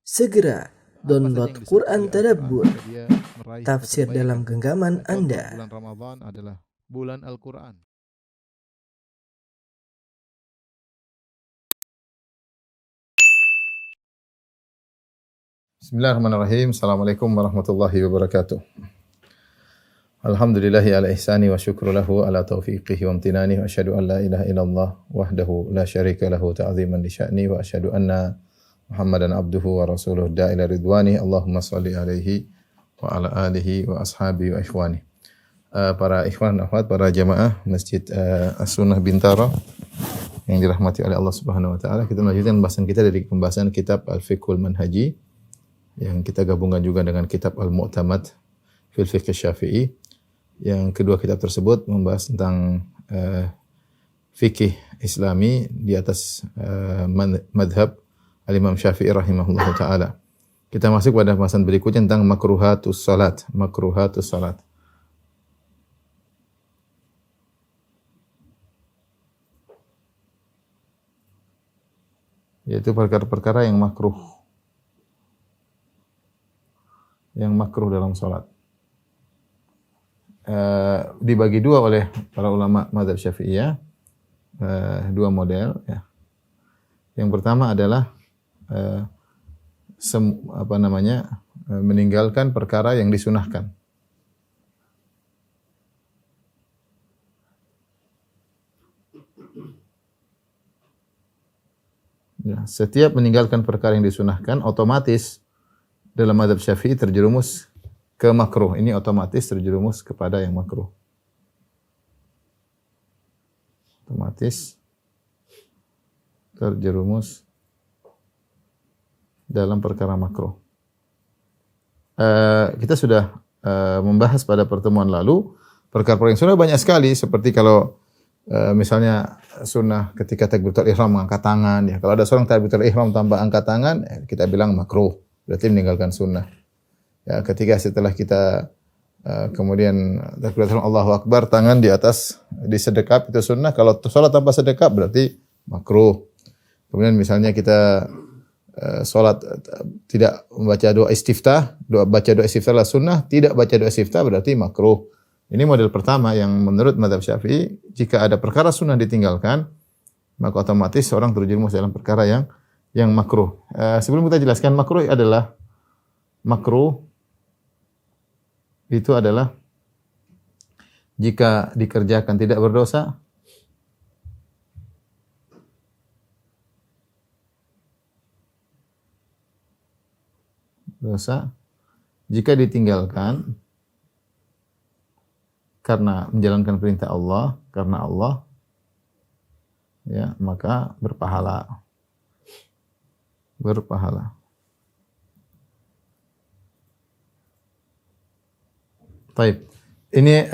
Segera download Quran Tadabbur, dia meraih tafsir kebaikan. dalam genggaman Contoh, Anda. bulan Ramadan adalah bulan Al-Quran. Bismillahirrahmanirrahim. Assalamualaikum warahmatullahi wabarakatuh. Alhamdulillahi ala ihsani wa syukru lahu ala taufiqihi wa amtinani wa asyhadu an la ilaha illallah wahdahu la syarika lahu ta'ziman li sya'ni wa asyhadu anna Muhammadan abduhu wa rasuluhu da'ila ridwani. Allahumma salli alaihi wa ala alihi wa ashabihi wa ikhwani. Para ikhwan akhwat, para jamaah Masjid As-Sunnah Bintara yang dirahmati oleh Allah Subhanahu wa taala, kita melanjutkan pembahasan kita dari pembahasan kitab Al-Fiqhul Manhaji yang kita gabungkan juga dengan kitab Al-Mu'tamad fil Fiqh Syafi'i. Yang kedua kitab tersebut membahas tentang fikih Islami di atas madhab Al-Imam Syafi'i rahimahullahu taala. Kita masuk pada pembahasan berikutnya tentang makruhatus salat, makruhatus salat. Yaitu perkara-perkara yang makruh. Yang makruh dalam salat. Dibagi dua oleh para ulama mazhab Syafi'iyah, dua model ya. Yang pertama adalah meninggalkan perkara yang disunahkan. Ya, setiap meninggalkan perkara yang disunahkan otomatis dalam mazhab Syafi'i terjerumus ke makruh. Ini otomatis terjerumus kepada yang makruh. Otomatis terjerumus dalam perkara makruh. Kita sudah membahas pada pertemuan lalu perkara-perkara yang sunnah banyak sekali, seperti kalau misalnya sunnah ketika takbiratul ihram mengangkat tangan ya. Kalau ada seorang takbiratul ihram tanpa angkat tangan, kita bilang makruh, berarti meninggalkan sunnah. Ya, ketika setelah kita kemudian takbiratul Allahu Akbar, tangan di atas disedekap, itu sunnah. Kalau salat tanpa sedekap berarti makruh. Kemudian misalnya kita salat tidak membaca doa istiftah, baca doa istiftah adalah sunnah, tidak baca doa istiftah berarti makruh. Ini model pertama yang menurut mazhab Syafi'i, jika ada perkara sunnah ditinggalkan, maka otomatis seorang terjerumus dalam perkara yang makruh. Sebelum kita jelaskan, makruh itu adalah jika dikerjakan tidak berdosa, jika ditinggalkan karena menjalankan perintah Allah, karena Allah, ya, maka berpahala. Baik. Ini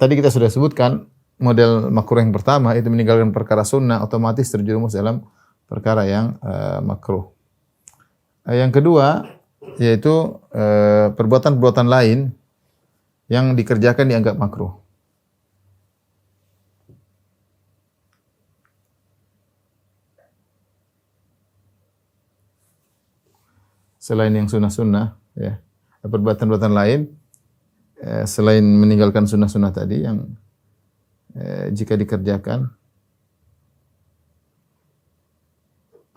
tadi kita sudah sebutkan model makruh yang pertama, itu meninggalkan perkara sunnah, otomatis terjerumus dalam perkara yang makruh. Yang kedua yaitu perbuatan-perbuatan lain yang dikerjakan dianggap makruh. Selain yang sunnah-sunnah, ya, perbuatan-perbuatan lain selain meninggalkan sunnah-sunnah tadi yang jika dikerjakan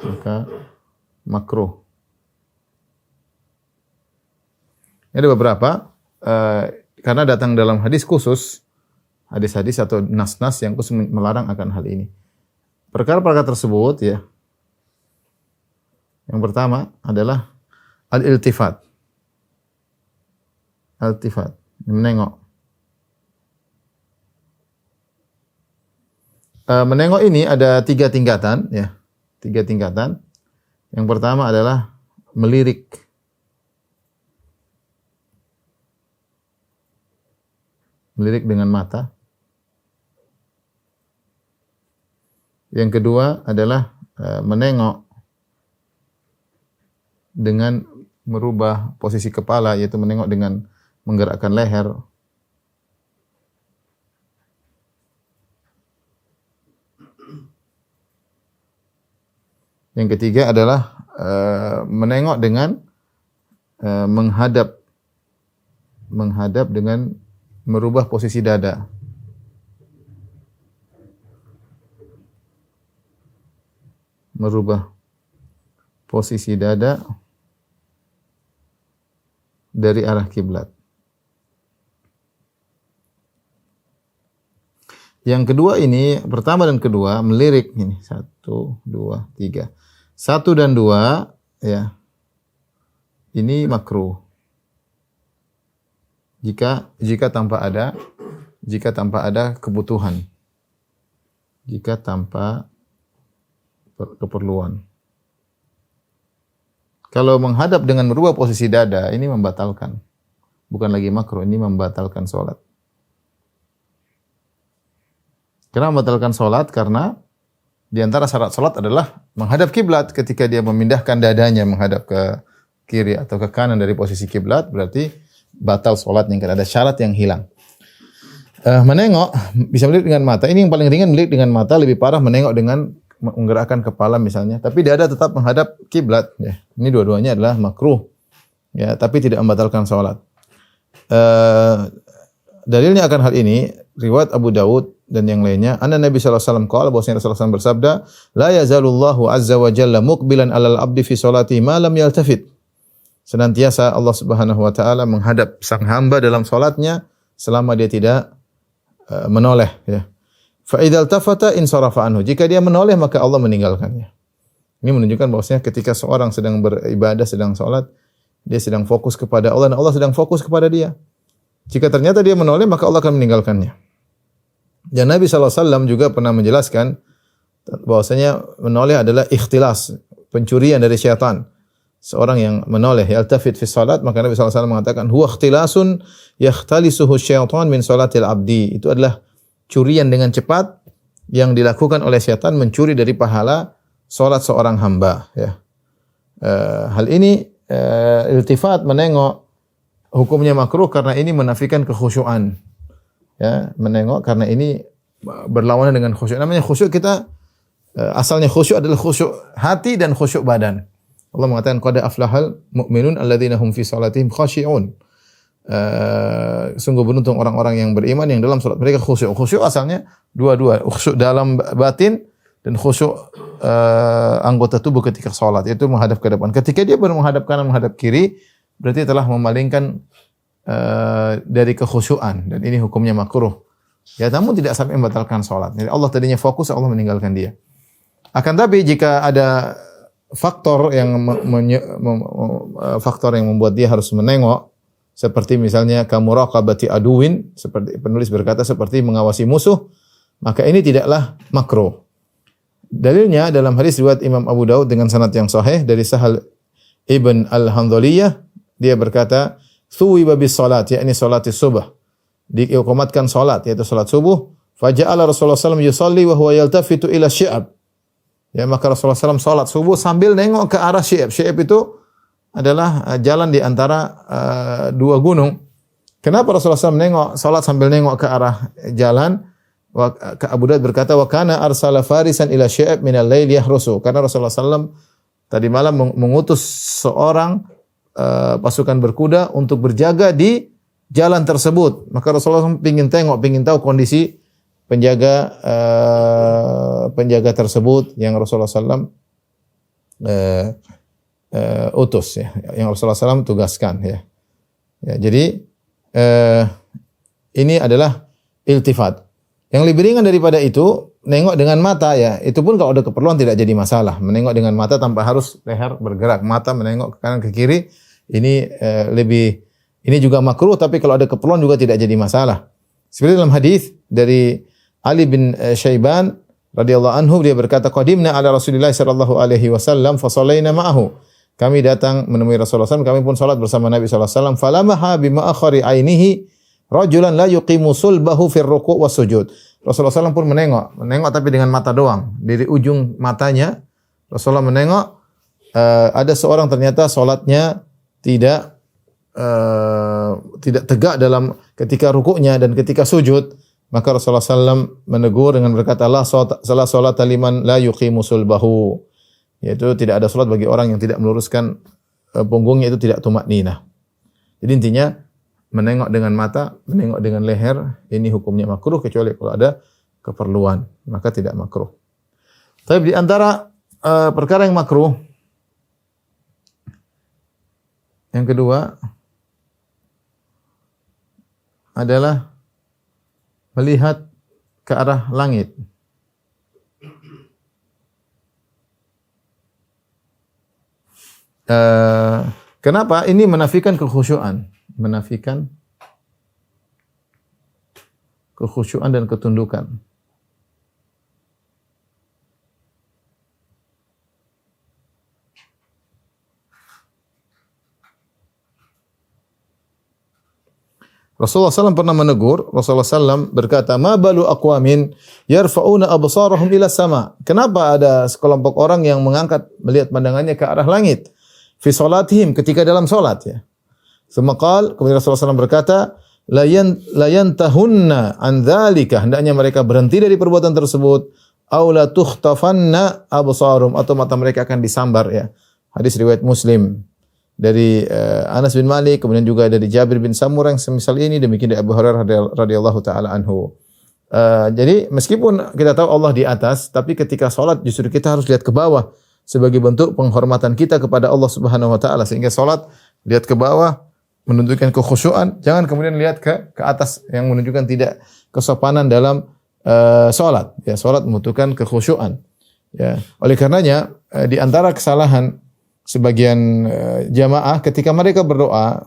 maka makruh. Ada beberapa karena datang dalam hadis khusus, hadis-hadis atau nas-nas yang khusus melarang akan hal ini. Perkara-perkara tersebut ya, yang pertama adalah al-iltifat. Al-iltifat, menengok. Menengok ini ada tiga tingkatan ya. Tiga tingkatan. Yang pertama adalah melirik. Melirik dengan mata. Yang kedua adalah menengok dengan merubah posisi kepala, yaitu menengok dengan menggerakkan leher. Yang ketiga adalah menengok dengan menghadap dengan merubah posisi dada. Merubah posisi dada dari arah kiblat. Yang kedua ini, pertama dan kedua melirik ini 1, 2, 3. 1 dan 2 ya. Ini makruh. Jika tanpa ada kebutuhan. Jika tanpa keperluan. Kalau menghadap dengan merubah posisi dada, ini membatalkan. Bukan lagi makruh, ini membatalkan salat. Kenapa membatalkan salat? Karena di antara syarat salat adalah menghadap kiblat. Ketika dia memindahkan dadanya menghadap ke kiri atau ke kanan dari posisi kiblat, berarti batal salatnya, karena ada syarat yang hilang. Menengok bisa melirik dengan mata. Ini yang paling ringan, melirik dengan mata. Lebih parah menengok dengan menggerakkan kepala misalnya. Tapi dada tetap menghadap kiblat. Ya. Ini dua-duanya adalah makruh. Ya, tapi tidak membatalkan salat. Dalilnya akan hal ini riwayat Abu Dawud dan yang lainnya, anna Nabi sallallahu alaihi wasallam qala, bahwasanya Rasulullah SAW bersabda, la yazalullahu azza wa jalla muqbilan 'alal 'abdi fi sholati ma lam yaltafit. Senantiasa Allah Subhanahu wa taala menghadap sang hamba dalam salatnya selama dia tidak menoleh, ya. Fa idzal tafata insarafa anhu. Jika dia menoleh maka Allah meninggalkannya. Ini menunjukkan bahwasanya ketika seorang sedang beribadah, sedang salat, dia sedang fokus kepada Allah dan Allah sedang fokus kepada dia. Jika ternyata dia menoleh maka Allah akan meninggalkannya. Dan Nabi SAW juga pernah menjelaskan bahwasanya menoleh adalah ikhtilas, pencurian dari syaitan. Seorang yang menoleh yaltafit fi salat, maka Nabi SAW mengatakan huwa ikhtilasun yakhtalisuhu syaitan min salatil abdi. Itu adalah curian dengan cepat yang dilakukan oleh syaitan, mencuri dari pahala salat seorang hamba, ya. Hal ini iltifat, menengok, hukumnya makruh karena ini menafikan kekhusyuan. Ya, menengok karena ini berlawanan dengan khusyuk. Namanya khusyuk kita asalnya khusyuk adalah khusyuk hati dan khusyuk badan. Allah mengatakan qad aflahal mu'minun alladzina hum fi salatihim khashi'un. Sungguh beruntung orang-orang yang beriman yang dalam salat mereka khusyuk. Khusyuk asalnya dua-dua, khusyuk dalam batin dan khusyuk anggota tubuh ketika salat, itu menghadap ke depan. Ketika dia menghadap kanan, menghadap kiri, berarti telah memalingkan dari kekhusyuan, dan ini hukumnya makruh. Ya, namun tidak sampai membatalkan salat. Jadi Allah tadinya fokus, Allah meninggalkan dia. Akan tapi jika ada faktor yang membuat dia harus menengok, seperti misalnya kamuraqabati aduwin, seperti penulis berkata seperti mengawasi musuh, maka ini tidaklah makruh. Dalilnya dalam hadis riwayat Imam Abu Dawud dengan sanad yang sahih dari Sahal ibn al-Handhaliyah, dia berkata, thuwiba bis salat, yakni salatis subuh. Diiqamatkan salat, yaitu salat subuh. Faja'ala Rasulullah SAW yusalli wa huwa yaltafitu ila syi'ab. Ya, maka Rasulullah SAW salat subuh sambil nengok ke arah syi'ab. Syi'ab itu adalah jalan di antara dua gunung. Kenapa Rasulullah SAW nengok salat sambil nengok ke arah jalan? Abu Dawud berkata, wa kana arsala farisan ila syi'ab min al-lail yahrusu. Karena Rasulullah SAW tadi malam mengutus seorang pasukan berkuda untuk berjaga di jalan tersebut. Maka Rasulullah SAW ingin tahu kondisi penjaga tersebut yang Rasulullah SAW utus, ya, yang Rasulullah SAW tugaskan, ya. Ya, jadi ini adalah iltifat. Yang lebih ringan daripada itu, nengok dengan mata, ya. Itu pun kalau ada keperluan tidak jadi masalah. Menengok dengan mata tanpa harus leher bergerak, mata menengok ke kanan ke kiri. Ini ini juga makruh, tapi kalau ada keperluan juga tidak jadi masalah. Seperti dalam hadis dari Ali bin Syaiban radhiyallahu anhu, dia berkata, qadimna ala Rasulillah sallallahu alaihi wasallam fa shallaina ma'ahu. Kami datang menemui Rasulullah SAW, kami pun salat bersama Nabi sallallahu alaihi wasallam. Falamaha bima akhari ainihi rajulan la yuqimu sulbahu fi ruku' was sujud. Rasulullah SAW pun menengok tapi dengan mata doang. Dari ujung matanya Rasulullah menengok, ada seorang ternyata salatnya tidak tegak dalam ketika rukuknya dan ketika sujud, maka Rasulullah SAW menegur dengan berkata, la salata liman la yuqimu sulbahu. yaitu tidak ada salat bagi orang yang tidak meluruskan punggungnya, itu tidak tumak ninah. Jadi intinya menengok dengan mata, menengok dengan leher, ini hukumnya makruh kecuali kalau ada keperluan, maka tidak makruh. Tapi di antara perkara yang makruh, yang kedua adalah melihat ke arah langit. Kenapa? Ini menafikan kekhusyuan, menafikan kekhusyuan dan ketundukan. Rasulullah SAW pernah menegur. Rasulullah SAW berkata, "Ma balu aqwamin yarfa'una absarahum ila sama." Kenapa ada sekelompok orang yang mengangkat melihat pandangannya ke arah langit? Fi salatihim, ketika dalam salat ya. Semaqal, kemudian Rasulullah SAW berkata, la yantahunna an dzalika, hendaknya mereka berhenti dari perbuatan tersebut, aw la tukhtafanna absarum, atau mata mereka akan disambar ya. Hadis riwayat Muslim. Dari Anas bin Malik, kemudian juga dari Jabir bin Samurah yang semisal ini, demikian dari Abu Hurairah radhiyallahu taala anhu. Jadi meskipun kita tahu Allah di atas, tapi ketika salat justru kita harus lihat ke bawah sebagai bentuk penghormatan kita kepada Allah Subhanahu wa taala, sehingga salat lihat ke bawah menunjukkan kekhusyuan, jangan kemudian lihat ke atas yang menunjukkan tidak kesopanan dalam salat. Ya, salat membutuhkan kekhusyuan. Ya, oleh karenanya di antara kesalahan sebagian jamaah ketika mereka berdoa,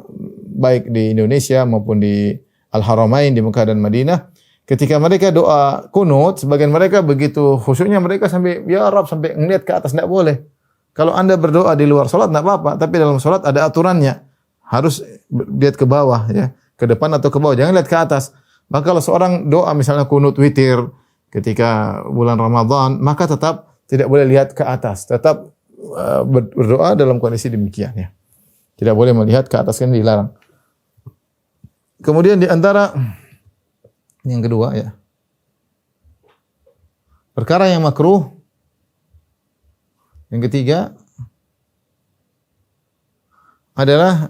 baik di Indonesia maupun di Al-Haramain di Mekah dan Madinah, ketika mereka doa kunut, sebagian mereka begitu khusyuknya mereka sampai ya Rabb, sampai ngelihat ke atas. Tidak boleh. Kalau Anda berdoa di luar salat tidak apa-apa, tapi dalam salat ada aturannya. Harus lihat ke bawah ya, ke depan atau ke bawah, jangan lihat ke atas. Maka kalau seorang doa misalnya kunut witir ketika bulan Ramadan, maka tetap tidak boleh lihat ke atas, tetap berdoa dalam kondisi demikian ya. Tidak boleh melihat ke atas, kan dilarang. Kemudian di antara yang kedua ya, perkara yang makruh. Yang ketiga adalah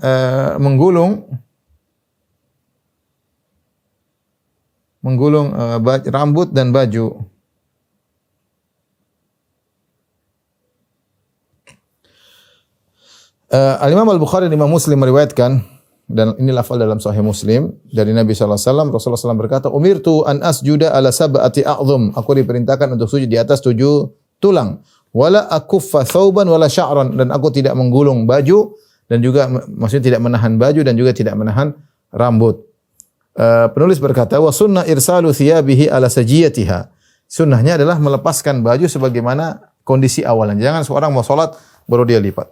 menggulung rambut dan baju. Al-Imam Al-Bukhari dan Imam Muslim meriwayatkan, dan ini lafal dalam Sahih Muslim dari Nabi sallallahu alaihi wasallam. Rasulullah SAW berkata, "Umirtu an asjuda ala sab'ati a'dhum." Aku diperintahkan untuk sujud di atas 7 tulang. Wala akuffa thawban wala sya'ran, dan aku tidak menggulung baju dan juga maksudnya tidak menahan baju dan juga tidak menahan rambut. Penulis berkata, "Wa sunnah irsalu thiyabihi ala sajiyatiha." Sunnahnya adalah melepaskan baju sebagaimana kondisi awalnya. Jangan seorang mau salat baru dia lipat.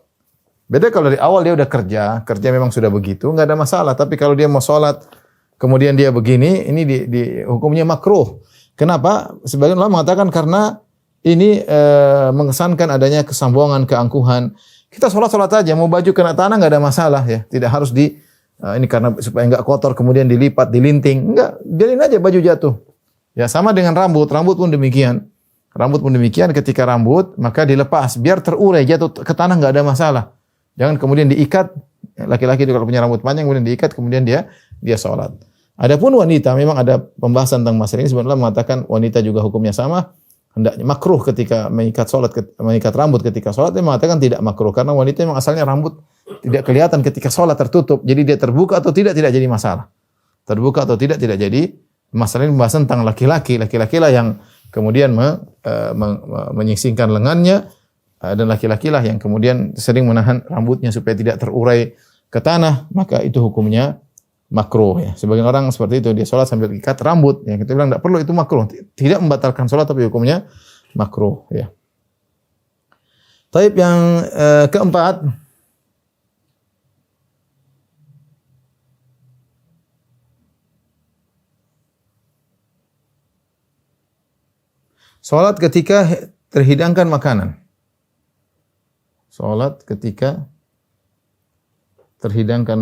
Beda kalau dari awal dia udah kerja memang sudah begitu, enggak ada masalah. Tapi kalau dia mau sholat, kemudian dia begini, ini di hukumnya makruh. Kenapa? Sebagian ulama mengatakan karena ini mengesankan adanya kesombongan, keangkuhan. Kita sholat aja, mau baju kena tanah enggak ada masalah ya. Tidak harus ini karena supaya enggak kotor kemudian dilipat, dilinting. Enggak, biarin aja baju jatuh. Ya sama dengan rambut pun demikian. Rambut pun demikian, ketika rambut maka dilepas biar terurai, jatuh ke tanah enggak ada masalah. Jangan kemudian diikat. Laki-laki itu kalau punya rambut panjang kemudian diikat, kemudian dia sholat. Adapun wanita, memang ada pembahasan tentang masalah ini. Sebenarnya mengatakan wanita juga hukumnya sama. Hendaknya makruh ketika mengikat rambut ketika sholat. Dia mengatakan tidak makruh karena wanita memang asalnya rambut tidak kelihatan ketika sholat, tertutup. Jadi dia terbuka atau tidak jadi masalah. Terbuka atau tidak jadi masalah. Ini pembahasan tentang laki-laki. Laki-laki lah yang kemudian menyingsingkan lengannya. Dan laki-laki lah yang kemudian sering menahan rambutnya supaya tidak terurai ke tanah, maka itu hukumnya makruh ya. Sebagian orang seperti itu, dia sholat sambil ikat rambut, ya kita bilang tidak perlu, itu makruh, tidak membatalkan sholat tapi hukumnya makruh ya. Taib yang keempat, sholat ketika terhidangkan makanan. Salat ketika terhidangkan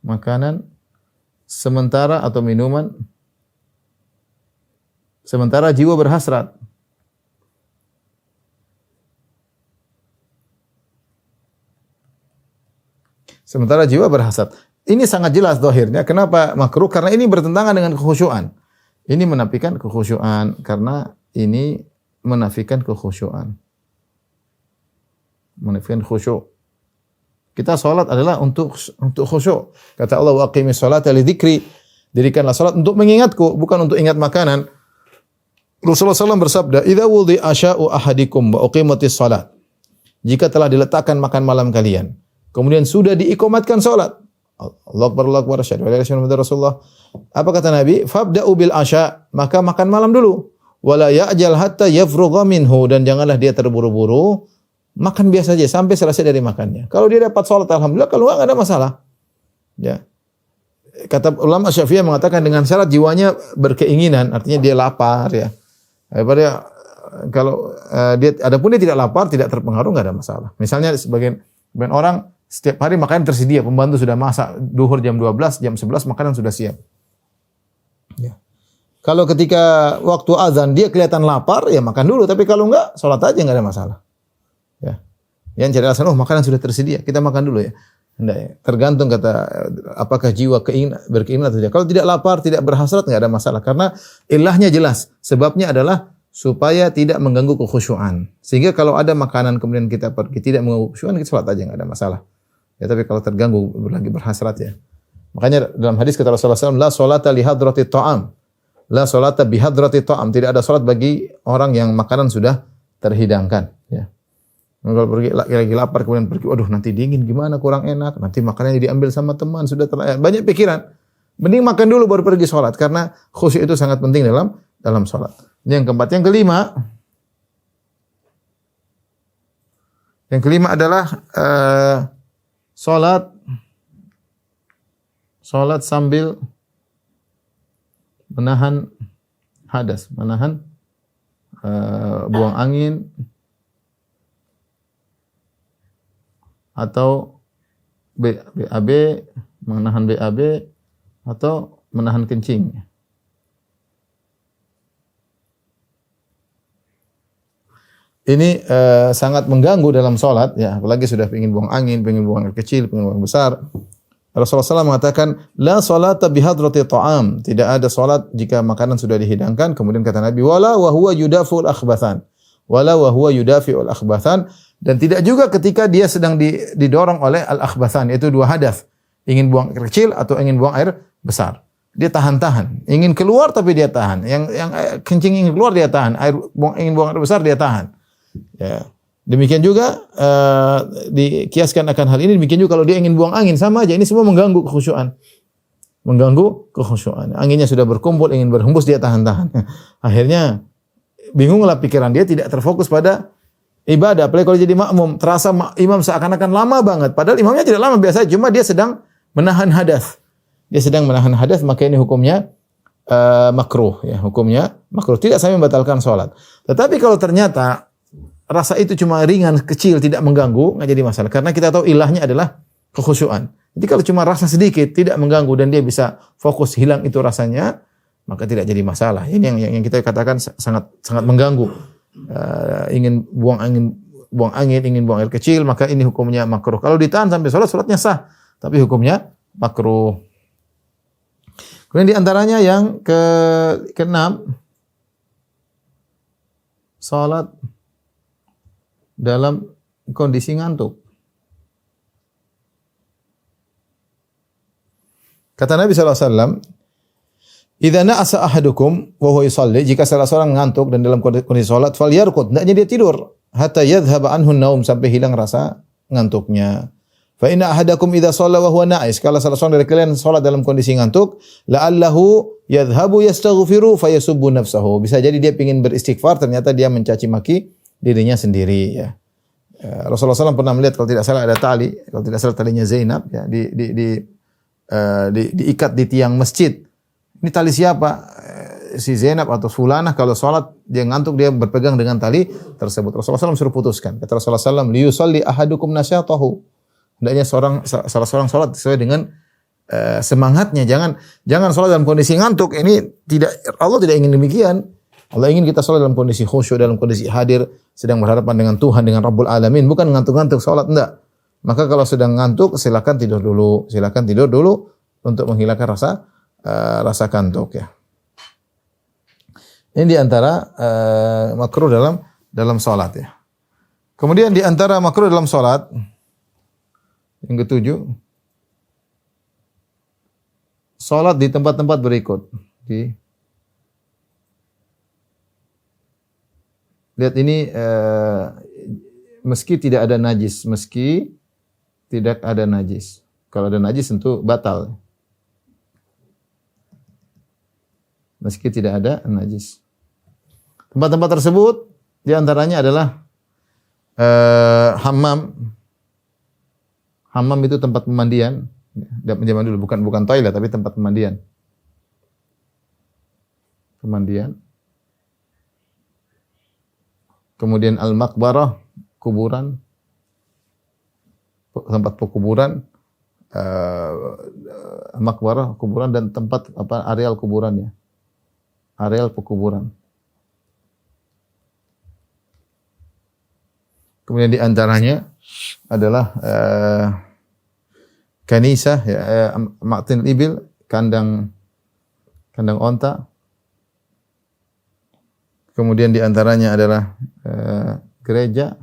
makanan sementara atau minuman sementara jiwa berhasrat. Sementara jiwa berhasrat. Ini sangat jelas zahirnya. Kenapa makruh? Karena ini bertentangan dengan kekhusyuan. Ini menafikan kekhusyuan karena ini menafikan kekhusyuan. Menafikan khusyuk. Kita salat adalah untuk khusyuk. Kata Allah, wa aqimis salata li dzikri. Dirikanlah salat untuk mengingatku, bukan untuk ingat makanan. Rasulullah SAW bersabda, "Idza wudi'a asya'u ahadikum wa uqimatis salat." Jika telah diletakkan makan malam kalian, kemudian sudah diikomatkan salat. Allahu Akbar, Allahu Akbar, asyhadu an la ilaha illallah Rasulullah. Apa kata Nabi? Fabda'u bil asya, maka makan malam dulu. Wala ya'jal hatta yafrugha minhu, dan janganlah dia terburu-buru. Makan biasa saja sampai selesai dari makannya. Kalau dia dapat salat alhamdulillah, kalau enggak ada masalah. Ya. Kata ulama Syafi'iyah mengatakan dengan syarat jiwanya berkeinginan, artinya dia lapar ya. Daripada kalau dia adapun dia tidak lapar, tidak terpengaruh, enggak ada masalah. Misalnya sebagian orang setiap hari makanan tersedia, pembantu sudah masak, duhur jam 12, jam 11 makanan sudah siap. Ya. Kalau ketika waktu azan dia kelihatan lapar, ya makan dulu, tapi kalau enggak, salat aja enggak ada masalah. Ya. Yang cari alasan, makanan sudah tersedia, kita makan dulu ya. Enggak ya. Tergantung kata apakah jiwa berkeinginan atau tidak. Kalau tidak lapar, tidak berhasrat, enggak ada masalah karena ilahnya jelas. Sebabnya adalah supaya tidak mengganggu kekhusyuan. Sehingga kalau ada makanan kemudian kita pergi tidak mengganggu kekhusyuan, kita salat aja enggak ada masalah. Ya, tapi kalau terganggu lagi berhasrat ya. Makanya dalam hadis kata Rasulullah SAW, la sholata li hadrati ta'am. La sholata bi hadrati ta'am. Tidak ada salat bagi orang yang makanan sudah terhidangkan. Ya. Kalau pergi lagi lapar kemudian pergi, waduh nanti dingin gimana, kurang enak. Nanti makanannya diambil sama teman, sudah banyak pikiran. Mending makan dulu baru pergi salat karena khusyuk itu sangat penting dalam salat. Ini yang keempat. Yang kelima adalah salat sambil menahan hadas, menahan buang angin atau BAB, menahan BAB atau menahan kencing. Ini sangat mengganggu dalam salat ya, apalagi sudah ingin buang angin, ingin buang air kecil, ingin buang besar. Rasulullah SAW mengatakan, la salata bihadrati ta'am. Tidak ada salat jika makanan sudah dihidangkan. Kemudian kata Nabi, wala wa huwa yudafi'ul akhbathan. Wala wa huwa yudafi'ul akhbathan. Dan tidak juga ketika dia sedang didorong oleh al-akhbathan, yaitu dua hadas. Ingin buang air kecil atau ingin buang air besar. Dia tahan-tahan. Ingin keluar tapi dia tahan. Yang kencing ingin keluar dia tahan. Ingin buang air besar dia tahan. Ya. Demikian juga dikiaskan akan hal ini. Demikian juga kalau dia ingin buang angin, sama aja. Ini semua mengganggu kekhusyuan. Mengganggu kekhusyuan. Anginnya sudah berkumpul, ingin berhembus, dia tahan-tahan. Akhirnya bingunglah pikiran dia, tidak terfokus pada ibadah. Apalagi kalau jadi makmum, terasa imam seakan-akan lama banget. Padahal imamnya tidak lama, biasa. Cuma dia sedang menahan hadas. Dia sedang menahan hadas, maka ini hukumnya makruh. Ya, hukumnya makruh. Tidak sampai membatalkan sholat. Tetapi kalau ternyata rasa itu cuma ringan, kecil, tidak mengganggu, nggak jadi masalah. Karena kita tahu ilahnya adalah kekhusyuan. Jadi kalau cuma rasa sedikit, tidak mengganggu, dan dia bisa fokus hilang itu rasanya, maka tidak jadi masalah. Ini yang kita katakan sangat mengganggu. Ingin buang angin, ingin buang air kecil, maka ini hukumnya makruh. Kalau ditahan sampai sholatnya sah, tapi hukumnya makruh. Kemudian di antaranya yang keenam, salat dalam kondisi ngantuk. Kata Nabi SAW, idza na'asa ahadukum wa huwa yusalli, jika salah seorang ngantuk dan dalam kondisi salat, falyarqud, hendaknya dia tidur hatta yadhhaba anhu an-naum, sampai hilang rasa ngantuknya. Fa inna ahadakum idza shalla wa huwa na'is, kalau salah seorang dari kalian salat dalam kondisi ngantuk, la'allahu yadhhabu yastaghfiru fayasubbu nafsahu, bisa jadi dia ingin beristighfar, ternyata dia mencaci maki dirinya sendiri ya. Rasulullah SAW pernah melihat, kalau tidak salah ada tali, kalau tidak salah talinya Zainab ya, diikat di tiang masjid. Ini tali siapa? Si Zainab atau fulanah, kalau salat dia ngantuk, dia berpegang dengan tali tersebut. Rasulullah SAW suruh putuskan. Kata Rasulullah SAW, liyusalli ahadukum nasyatahu. Hendaknya salah seorang salat sesuai dengan semangatnya. Jangan salat dalam kondisi ngantuk. Ini Allah tidak ingin demikian. Allah ingin kita salat dalam kondisi khusyuk, dalam kondisi hadir, sedang berhadapan dengan Tuhan, dengan Rabbul Alamin, bukan ngantuk-ngantuk salat, enggak. Maka kalau sedang ngantuk, silakan tidur dulu. Silakan tidur dulu untuk menghilangkan rasa kantuk ya. Ini di antara makruh dalam salat ya. Kemudian di antara makruh dalam salat yang ketujuh, salat di tempat-tempat berikut. Lihat ini meski tidak ada najis, meski tidak ada najis. Kalau ada najis tentu batal. Meski tidak ada najis. Tempat-tempat tersebut di antaranya adalah hammam. Hammam itu tempat pemandian. Zaman dulu bukan toilet tapi tempat pemandian. Pemandian. Kemudian al-maqbarah, kuburan. Tempat pekuburan, makbarah, kuburan dan tempat areal kuburannya, areal pekuburan. Kemudian di antaranya adalah kanisah, ma'tin ibil, kandang onta. Kemudian di antaranya adalah gereja,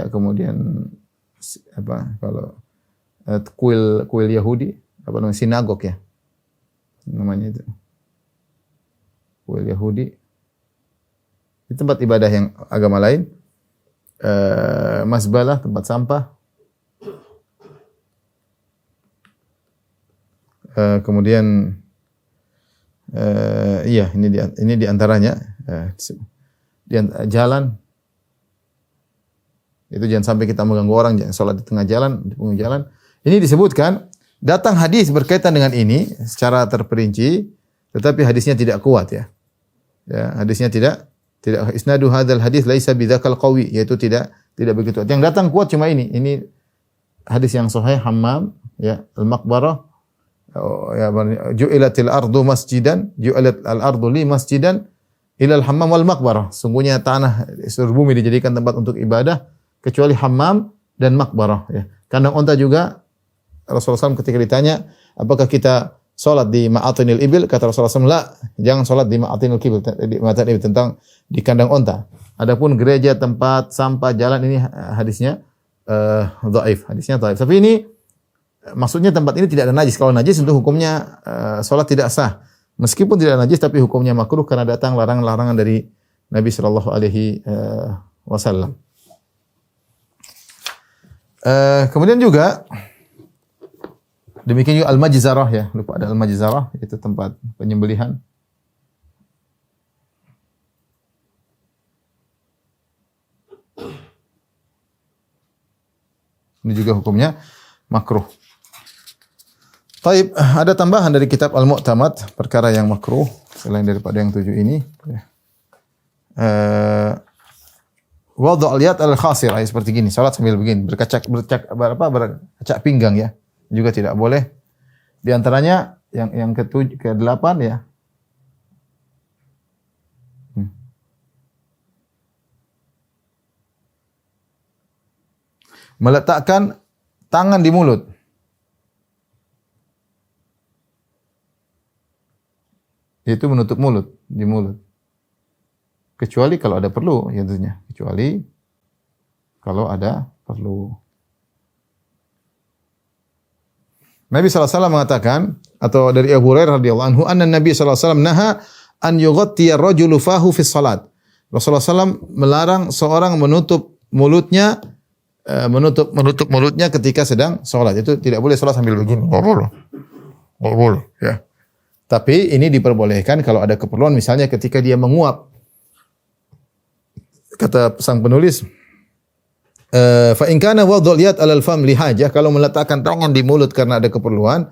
kemudian kalau kuil Yahudi, sinagog ya, namanya itu kuil Yahudi. Di tempat ibadah yang agama lain, masbalah, tempat sampah, kemudian ini di antaranya jalan. Itu jangan sampai kita mengganggu orang, jangan salat di tengah jalan, di pinggir jalan. Ini disebutkan, datang hadis berkaitan dengan ini secara terperinci, tetapi hadisnya tidak kuat ya. Ya, hadisnya tidak isnadu hadzal hadis laisa bidzakal qawi, yaitu tidak begitu. Yang datang kuat cuma ini. Ini hadis yang sahih, hammam ya, al-maqbarah, ju'ilatil ardu masjidan, ju'ilatil ardu li masjidan ilal hammam wal maqbarah. Sungguhnya tanah seluruh bumi dijadikan tempat untuk ibadah kecuali hammam dan makbarah ya. Kandang onta juga Rasulullah SAW ketika ditanya, apakah kita salat di ma'atinil ibil? Kata Rasulullah SAW, la, jangan salat di ma'atinil ibil, di ma'atinil ibil, tentang di kandang onta. Adapun gereja, tempat sampah, jalan, ini hadisnya dhaif, hadisnya dhaif. Tapi ini maksudnya tempat ini tidak ada najis. Kalau najis tentu hukumnya salat tidak sah. Meskipun tidak najis tapi hukumnya makruh karena datang larangan-larangan dari Nabi sallallahu alaihi wasallam. Kemudian juga demikian juga al-majzarah ya, lupa ada al-majzarah, itu tempat penyembelihan. Ini juga hukumnya makruh. Taib, ada tambahan dari kitab Al-Mu'tamad, perkara yang makruh selain daripada yang 7 ini. Wadhu al-yad al-khasir, seperti gini, salat sambil begini, berkacak pinggang ya, juga tidak boleh. Di antaranya yang ke-8 ya. Meletakkan tangan di mulut. Itu menutup mulut, di mulut. Kecuali kalau ada perlu, ya tentunya. Kecuali kalau ada perlu. Nabi SAW mengatakan, atau dari Abu Hurairah radhiyallahu anhu, anna Nabi SAW naha an yughatti ar-rajulu fahu fi salat. Rasulullah SAW melarang seorang menutup mulutnya ketika sedang salat. Itu tidak boleh salat sambil begini. Enggak boleh, ya. Tapi ini diperbolehkan kalau ada keperluan, misalnya ketika dia menguap. Kata sang penulis, fa in kana wadhul yad 'alal fam li hajah, kalau meletakkan tangan di mulut karena ada keperluan,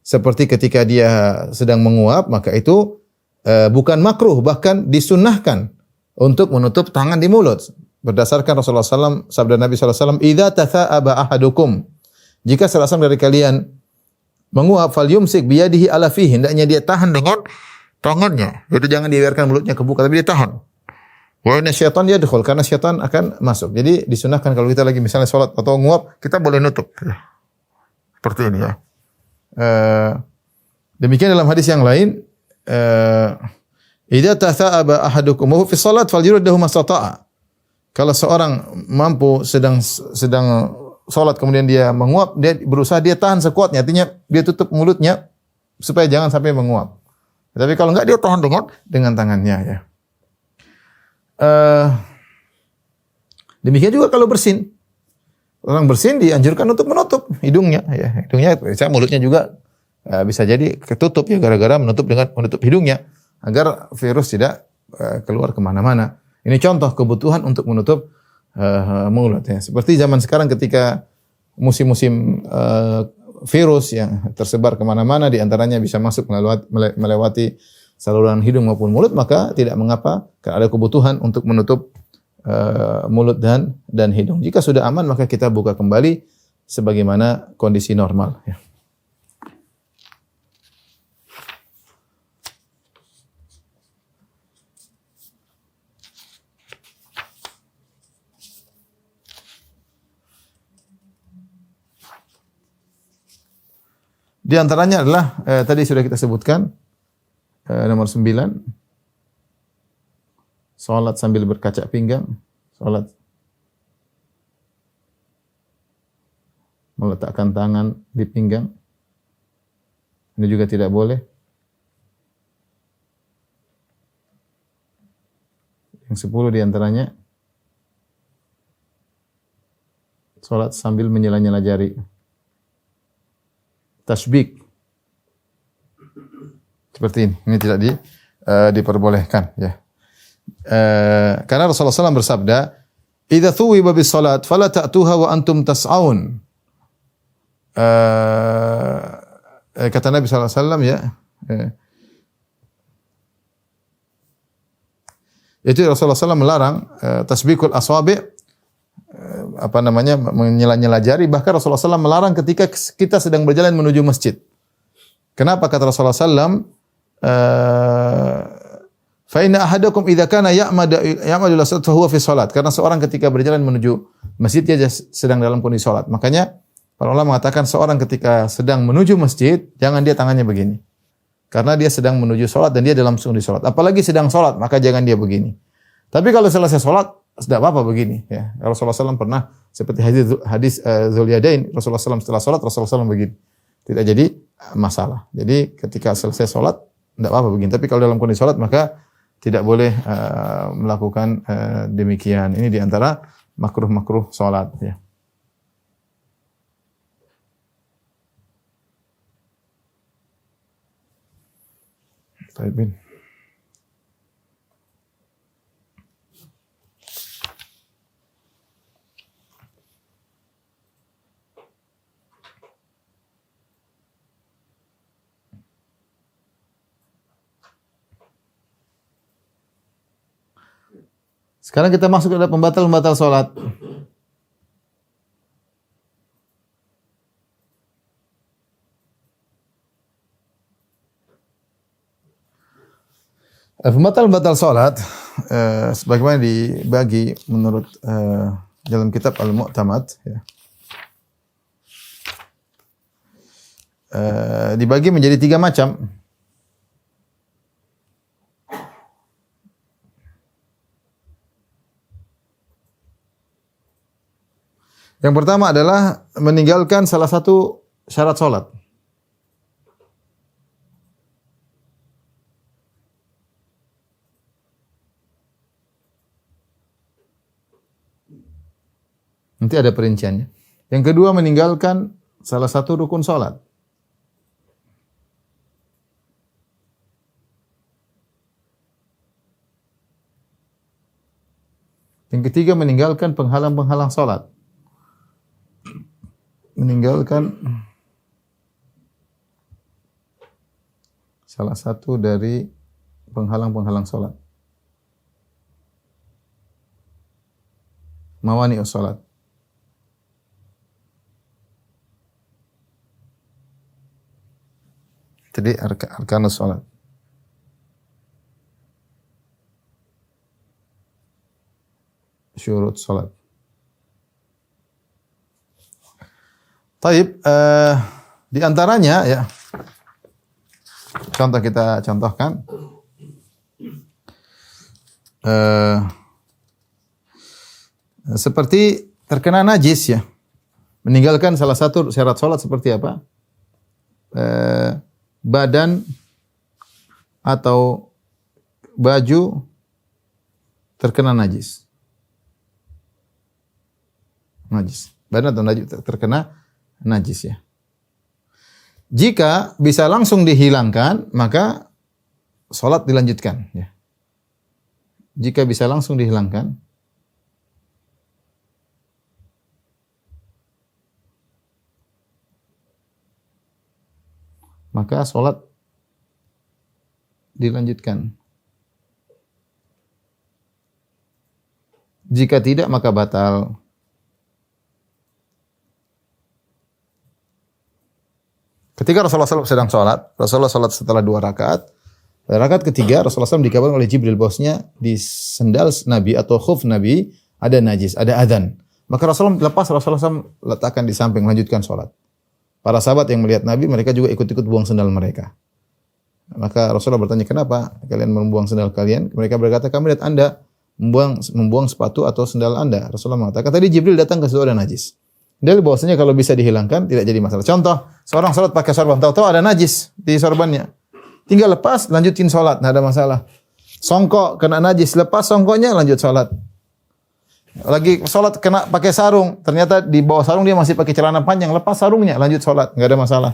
seperti ketika dia sedang menguap, maka itu bukan makruh, bahkan disunnahkan untuk menutup tangan di mulut. Berdasarkan Rasulullah SAW, sabda Nabi SAW, idza tatha'aba ahadukum, jika salah seorang dari kalian menguap, falyumsik biyadihi ala fihi, hendaknya dia tahan dengan tangannya. Itu jangan dibiarkan mulutnya kebuka, tapi ditahan. Wa inna syaitan yadkhul, karena syaitan akan masuk. Jadi disunahkan kalau kita lagi misalnya sholat atau nguap, kita boleh nutup. Seperti ini ya. Demikian dalam hadis yang lain, idza tatha'aba ahadukum wa fi shalat falyurdahu mastata'a. Kalau seorang mampu sedang salat kemudian dia menguap, dia berusaha dia tahan sekuatnya, artinya dia tutup mulutnya supaya jangan sampai menguap. Tapi kalau enggak dia tahan dengan tangannya ya. Demikian juga kalau bersin. Orang bersin dianjurkan untuk menutup hidungnya ya. Hidungnya, mulutnya juga bisa jadi ketutup ya gara-gara menutup hidungnya agar virus tidak keluar kemana-mana. Ini contoh kebutuhan untuk menutup mulut ya. Seperti zaman sekarang ketika musim-musim virus yang tersebar kemana-mana, di antaranya bisa masuk melewati saluran hidung maupun mulut, maka tidak mengapa karena ada kebutuhan untuk menutup mulut dan hidung. Jika sudah aman maka kita buka kembali sebagaimana kondisi normal ya. Di antaranya adalah tadi sudah kita sebutkan nomor 9, salat sambil berkaca pinggang, salat meletakkan tangan di pinggang. Ini juga tidak boleh. Yang 10 di antaranya salat sambil menyela-nyela jari. Tasbik. Seperti ini tidak diperbolehkan ya. Karena Rasulullah SAW bersabda, "Idza thuwiba bis salat fala ta'tuha wa antum tas'aun." Kata Nabi sallallahu alaihi wasallam ya. Itu Rasulullah SAW melarang tasbikul asabi', menyela-nyela jari. Bahkan Rasulullah SAW melarang ketika kita sedang berjalan menuju masjid. Kenapa kata Rasulullah SAW? Fa inna ahadakum idza kana ya'madu ila salat fa huwa fi salat. Karena seorang ketika berjalan menuju masjid dia sedang dalam kondisi salat. Makanya para ulama mengatakan seorang ketika sedang menuju masjid jangan dia tangannya begini. Karena dia sedang menuju salat dan dia dalam kondisi salat. Apalagi sedang salat maka jangan dia begini. Tapi kalau selesai salat tidak apa-apa begini ya. Rasulullah SAW pernah seperti hadis Dzuliyadain, Rasulullah SAW setelah salat Rasulullah SAW begini. Tidak jadi masalah. Jadi ketika selesai salat tidak apa-apa begini. Tapi kalau dalam kondisi salat maka tidak boleh melakukan demikian. Ini di antara makruh-makruh salat ya. Baik. Sekarang kita masuk ke pembatal-pembatal salat. Pembatal-pembatal salat sebagaimana dibagi menurut dalam kitab Al-Mu'tamad ya. Dibagi menjadi 3 macam. Yang pertama adalah meninggalkan salah satu syarat salat. Nanti ada perinciannya. Yang kedua meninggalkan salah satu rukun salat. Yang ketiga meninggalkan penghalang-penghalang salat. Meninggalkan salah satu dari penghalang-penghalang salat. Mawani'us salat. Jadi arkanus salat. syurut salat. Taib, di antaranya ya, contoh kita contohkan, seperti terkena najis ya, meninggalkan salah satu syarat salat seperti apa? Badan atau baju terkena najis. Najis. Badan atau najis terkena najis ya. Jika bisa langsung dihilangkan, maka salat dilanjutkan ya. Jika bisa langsung dihilangkan, maka salat dilanjutkan. Jika tidak, maka batal. Ketika Rasulullah SAW sedang sholat, Rasulullah sholat setelah 2 rakaat. Rakaat ketiga, Rasulullah SAW dikabarkan oleh Jibril bahwasanya di sendal Nabi atau khuf Nabi ada najis, ada adzan. Maka Rasulullah lepas, Rasulullah SAW letakkan di samping, lanjutkan sholat. Para sahabat yang melihat Nabi, mereka juga ikut-ikut buang sendal mereka. Maka Rasulullah bertanya, kenapa kalian membuang sendal kalian? Mereka berkata, kami lihat Anda membuang sepatu atau sendal Anda. Rasulullah mengatakan, tadi Jibril datang ke situ ada najis. Dalil bahwasanya kalau bisa dihilangkan tidak jadi masalah. Contoh, seorang salat pakai sorban, tahu-tahu ada najis di sorbannya. Tinggal lepas, lanjutin salat, enggak ada masalah. Songkok kena najis, lepas songkoknya lanjut salat. Lagi salat kena pakai sarung, ternyata di bawah sarung dia masih pakai celana panjang, lepas sarungnya lanjut salat, enggak ada masalah.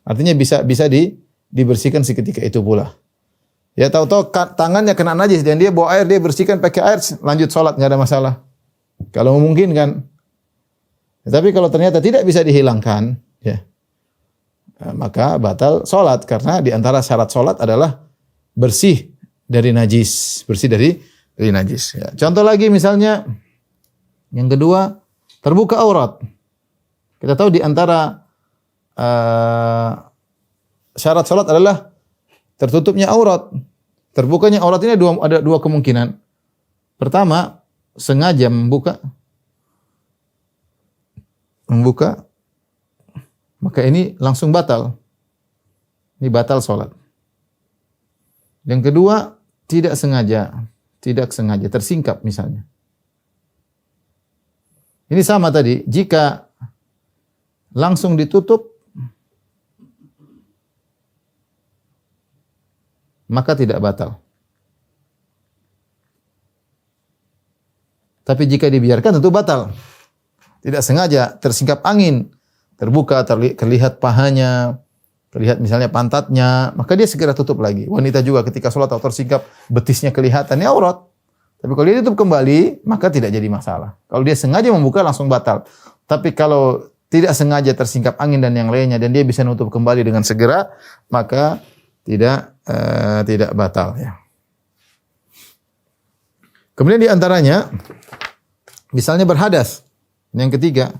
Artinya bisa dibersihkan seketika itu pula. Ya tahu-tahu tangannya kena najis dan dia bawa air, dia bersihkan pakai air, lanjut salat, enggak ada masalah. Kalau memungkinkan. Tapi kalau ternyata tidak bisa dihilangkan, ya, maka batal salat karena di antara syarat salat adalah bersih dari najis, bersih dari najis. Ya. Contoh lagi misalnya yang kedua, terbuka aurat. Kita tahu di antara syarat salat adalah tertutupnya aurat. Terbukanya aurat ini ada dua kemungkinan. Pertama, sengaja membuka, maka ini langsung batal. Ini batal salat. Yang kedua, tidak sengaja, tersingkap misalnya. Ini sama tadi, jika langsung ditutup, maka tidak batal. Tapi jika dibiarkan tentu batal. Tidak sengaja tersingkap angin, terbuka, terlihat pahanya, terlihat misalnya pantatnya, maka dia segera tutup lagi. Wanita juga ketika sholat atau tersingkap betisnya kelihatan, ini aurat. Tapi kalau dia tutup kembali, maka tidak jadi masalah. Kalau dia sengaja membuka langsung batal. Tapi kalau tidak sengaja tersingkap angin dan yang lainnya dan dia bisa nutup kembali dengan segera, maka tidak batal ya. Kemudian di antaranya misalnya berhadas. Yang ketiga,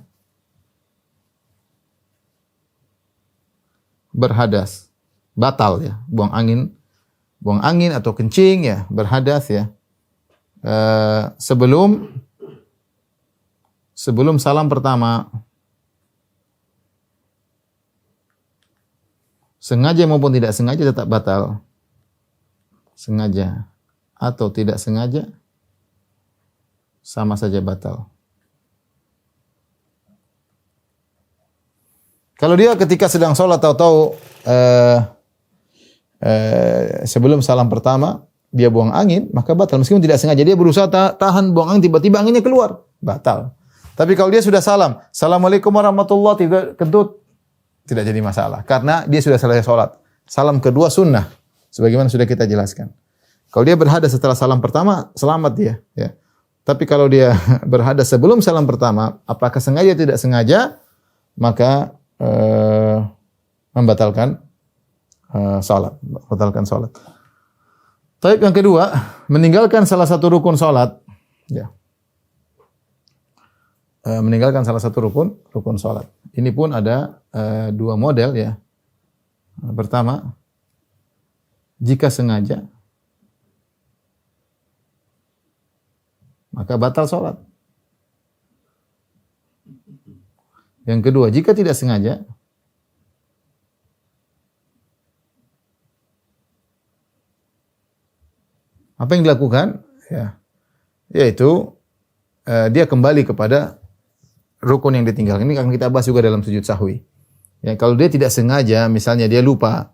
berhadas, batal ya, buang angin atau kencing ya, berhadas ya. Sebelum salam pertama, sengaja maupun tidak sengaja tetap batal. Sengaja atau tidak sengaja sama saja batal. Kalau dia ketika sedang sholat tahu-tahu sebelum salam pertama dia buang angin, maka batal. Meskipun tidak sengaja, dia berusaha tahan buang angin, tiba-tiba anginnya keluar, batal. Tapi kalau dia sudah salam, Assalamualaikum warahmatullahi wabarakatuh, kentut, tidak jadi masalah. Karena dia sudah selesai sholat. Salam kedua sunnah, sebagaimana sudah kita jelaskan. Kalau dia berhadas setelah salam pertama, selamat dia. Ya. Tapi kalau dia berhadas sebelum salam pertama, apakah sengaja tidak sengaja, maka membatalkan salat, Taib yang kedua, meninggalkan salah satu rukun salat, ya. Meninggalkan salah satu rukun salat. Ini pun ada dua model ya. Pertama, jika sengaja, maka batal sholat. Yang kedua, jika tidak sengaja, apa yang dilakukan? Ya, yaitu dia kembali kepada rukun yang ditinggalkan. Ini akan kita bahas juga dalam sujud sahwi. Ya, kalau dia tidak sengaja, misalnya dia lupa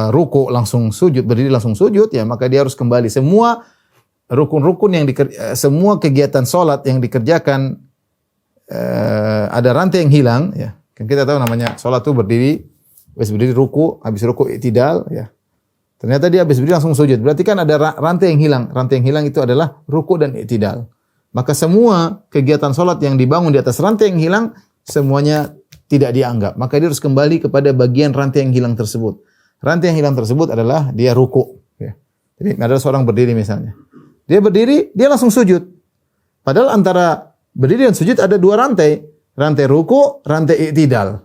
ruku langsung sujud, berdiri langsung sujud, ya maka dia harus kembali. Semua rukun-rukun yang semua kegiatan sholat yang dikerjakan ada rantai yang hilang, ya. Kan kita tahu namanya sholat itu habis berdiri ruku, habis ruku i'tidal, ya. Ternyata dia habis berdiri langsung sujud. Berarti kan ada rantai yang hilang. Rantai yang hilang itu adalah ruku dan i'tidal. Maka semua kegiatan sholat yang dibangun di atas rantai yang hilang, semuanya tidak dianggap. Maka dia harus kembali kepada bagian rantai yang hilang tersebut. Rantai yang hilang tersebut adalah dia ruku. Ya. Jadi ada seorang berdiri misalnya. Dia berdiri, dia langsung sujud. Padahal antara berdiri dan sujud ada dua rantai. Rantai ruku, rantai i'tidal.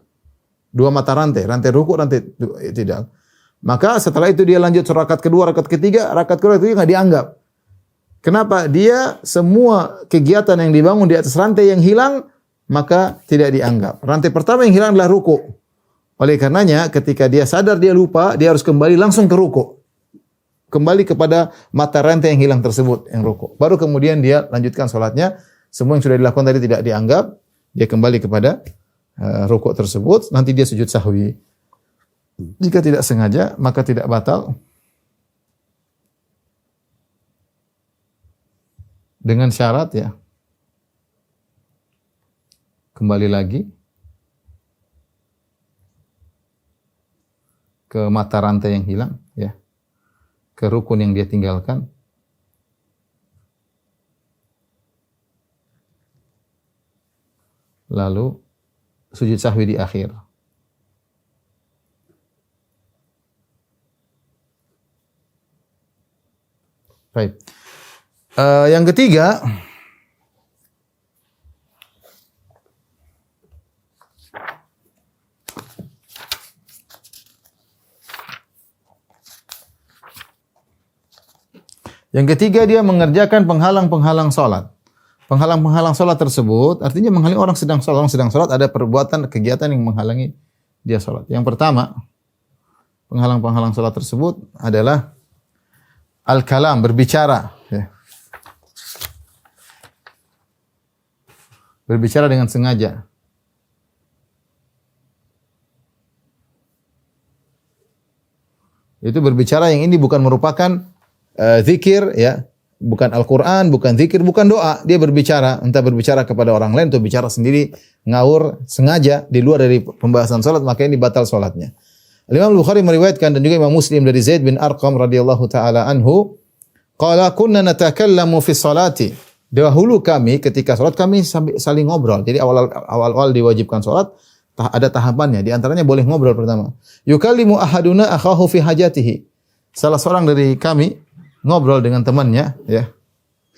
Dua mata rantai. Rantai ruku, rantai i'tidal. Maka setelah itu dia lanjut rakaat kedua, rakaat ketiga nggak dianggap. Kenapa? Dia semua kegiatan yang dibangun di atas rantai yang hilang, maka tidak dianggap. Rantai pertama yang hilang adalah ruku. Oleh karenanya ketika dia sadar dia lupa, dia harus kembali langsung ke ruku. Kembali kepada mata rantai yang hilang tersebut, yang ruku. Baru kemudian dia lanjutkan sholatnya. Semua yang sudah dilakukan tadi tidak dianggap. Dia kembali kepada ruku tersebut. Nanti dia sujud sahwi. Jika tidak sengaja, maka tidak batal. Dengan syarat, ya. Kembali lagi ke mata rantai yang hilang, ya. Ke rukun yang dia tinggalkan. Lalu sujud sahwi di akhir. Baik. Yang ketiga, dia mengerjakan penghalang-penghalang salat. Penghalang-penghalang salat tersebut artinya menghalangi orang sedang salat. Orang sedang salat ada perbuatan kegiatan yang menghalangi dia salat. Yang pertama, penghalang-penghalang salat tersebut adalah al-kalam, berbicara. Ya. Berbicara dengan sengaja. Itu berbicara yang ini bukan merupakan zikir, ya. Bukan Al-Quran, bukan zikir, bukan doa. Dia berbicara, entah berbicara kepada orang lain atau bicara sendiri, ngawur, sengaja, di luar dari pembahasan salat, maka ini batal salatnya. Imam Bukhari meriwayatkan dan juga Imam Muslim dari Zaid bin Arqam radhiyallahu taala anhu, qala kunna natakallamu fi sholati. Dahulu kami ketika salat kami saling ngobrol. Jadi awal-awal diwajibkan salat ada tahapannya. Di antaranya boleh ngobrol pertama. Yukallimu ahaduna akhahu fi hajatihi. Salah seorang dari kami ngobrol dengan temannya, ya.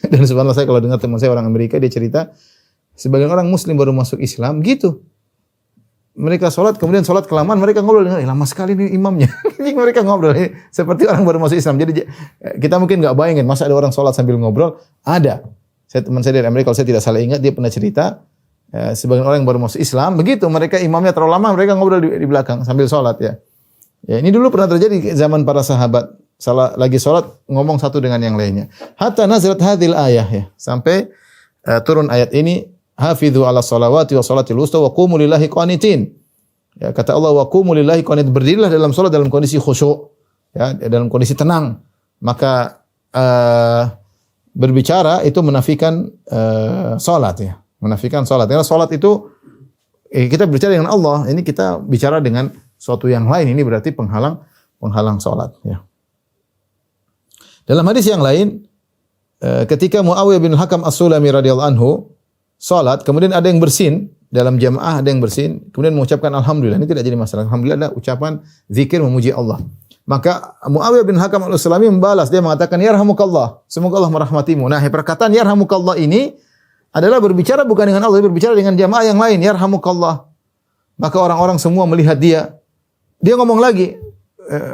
Dan subhanallah saya kalau dengar teman saya orang Amerika dia cerita sebagian orang muslim baru masuk Islam gitu. Mereka sholat, kemudian sholat kelamaan, mereka ngobrol dengan, lama sekali nih imamnya. Jadi mereka ngobrol, seperti orang baru masuk Islam. Jadi kita mungkin nggak bayangin, masa ada orang sholat sambil ngobrol? Ada. Teman saya dari Amerika, kalau saya tidak salah ingat, dia pernah cerita, sebagian orang yang baru masuk Islam, begitu, mereka imamnya terlalu lama, mereka ngobrol di belakang sambil sholat, ya. Ya, ini dulu pernah terjadi zaman para sahabat. Lagi sholat, ngomong satu dengan yang lainnya. Hatta nazalat hadhil ayah, ya. Sampai turun ayat ini, hafidhu ala salawati wa salatil wusta wa qumu lillahi qanitin. Ya, kata Allah wa qumu lillahi qanit, berdirilah dalam salat dalam kondisi khusyuk, ya, dalam kondisi tenang. Maka berbicara itu menafikan salat, ya. Menafikan salat. Karena salat itu kita berbicara dengan Allah, ini kita bicara dengan suatu yang lain, ini berarti penghalang salat, ya. Dalam hadis yang lain ketika Muawiyah bin Hakam As-Sulami radhiyallahu anhu salat, kemudian ada yang bersin dalam jamaah, ada yang bersin, kemudian mengucapkan alhamdulillah. Ini tidak jadi masalah. Alhamdulillah adalah ucapan zikir memuji Allah. Maka Muawiyah bin Hakam Al-Sulami membalas, dia mengatakan yarhamukallah, semoga Allah merahmatimu. Nah, perkataan yarhamukallah ini adalah berbicara bukan dengan Allah, berbicara dengan jamaah yang lain, yarhamukallah. Maka orang-orang semua melihat dia. Dia ngomong lagi,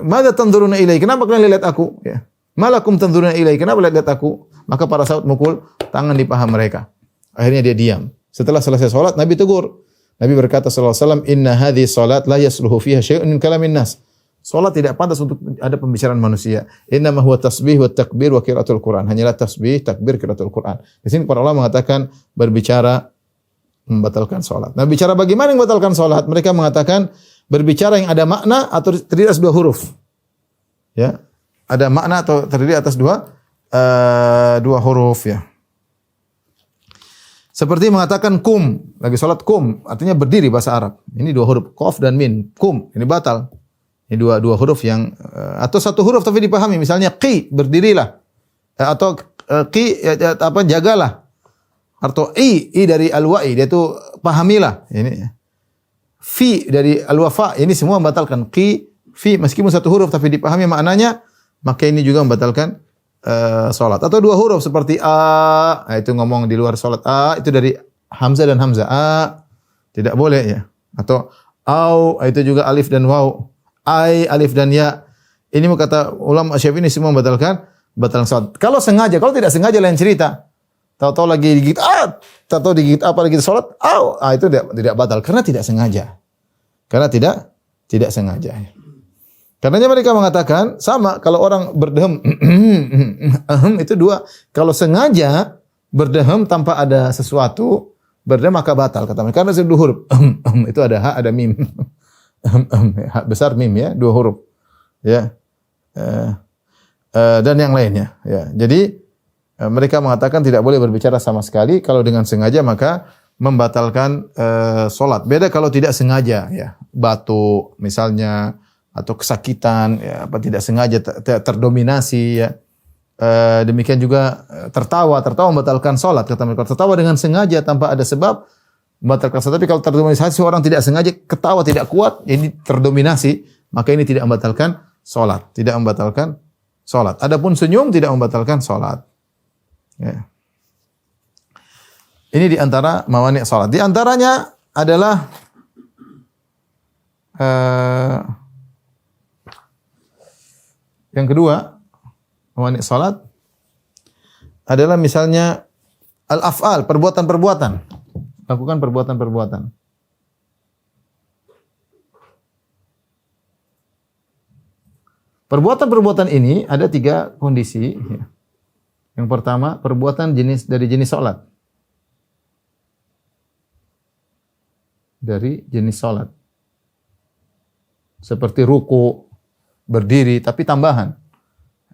madza tanzuruna ilai? Kenapa kalian lihat aku? Ya. Malakum tanzuruna ilai? Kenapa lihat aku? Maka para sahabat mukul tangan di paha mereka. Akhirnya dia diam. Setelah selesai salat, Nabi tegur. Nabi berkata sallallahu alaihi wasallam, "Inna hadhihi salat la yasluhu fiha syai'un min kalamin nas." Salat tidak pantas untuk ada pembicaraan manusia. Innama huwa tasbih wa takbir wa qiraatul Quran. Hanyalah tasbih, takbir, qiraatul Quran. Di sini para ulama mengatakan berbicara membatalkan salat. Nah, bicara bagaimana yang membatalkan salat? Mereka mengatakan berbicara yang ada makna atau terdiri atas dua huruf. Ya. Ada makna atau terdiri atas dua huruf ya. Seperti mengatakan kum, lagi salat kum, artinya berdiri bahasa Arab. Ini dua huruf, qaf dan min. Kum, ini batal. Ini dua huruf yang atau satu huruf tapi dipahami. Misalnya qi, berdirilah. Atau qi jagalah. Atau i dari al-wa'i, dia itu pahamilah. Ini fi dari al-wafa, ini semua membatalkan. Qi, fi meskipun satu huruf tapi dipahami maknanya, maka ini juga membatalkan salat. Atau dua huruf seperti a, itu ngomong di luar salat. A itu dari hamzah dan hamzah. A tidak boleh ya. Atau au, itu juga alif dan waw. Ai, alif dan ya. Ini kata ulama Syafi'i ini semua membatalkan salat. Kalau sengaja, kalau tidak sengaja lain cerita. Tahu-tahu lagi digigit tahu-tahu digigit apa lagi salat, au, itu tidak batal karena tidak sengaja. Karena tidak sengaja. Karenanya mereka mengatakan sama kalau orang berdehem itu dua. Kalau sengaja berdehem tanpa ada sesuatu berdehem maka batal kata mereka. Karena itu dua huruf. Itu ada ha, ada mim. Ha besar mim ya, dua huruf. Ya. Dan yang lainnya ya. Jadi mereka mengatakan tidak boleh berbicara sama sekali. Kalau dengan sengaja maka membatalkan salat. Beda kalau tidak sengaja ya. Batuk misalnya atau kesakitan ya, apa tidak sengaja terdominasi ya. Demikian juga tertawa membatalkan salat kata mereka. Tertawa dengan sengaja tanpa ada sebab membatalkan salat. Tapi kalau terdominasi orang tidak sengaja ketawa tidak kuat, ini terdominasi, maka ini tidak membatalkan salat, tidak membatalkan salat. Adapun senyum tidak membatalkan salat. Ya. Ini di antara mawani' salat. Di antaranya adalah yang kedua, mawani' salat adalah misalnya al-af'al, perbuatan-perbuatan. Lakukan perbuatan-perbuatan. Perbuatan-perbuatan ini ada tiga kondisi. Yang pertama, perbuatan dari jenis salat. Dari jenis salat. Seperti ruku, berdiri, tapi tambahan.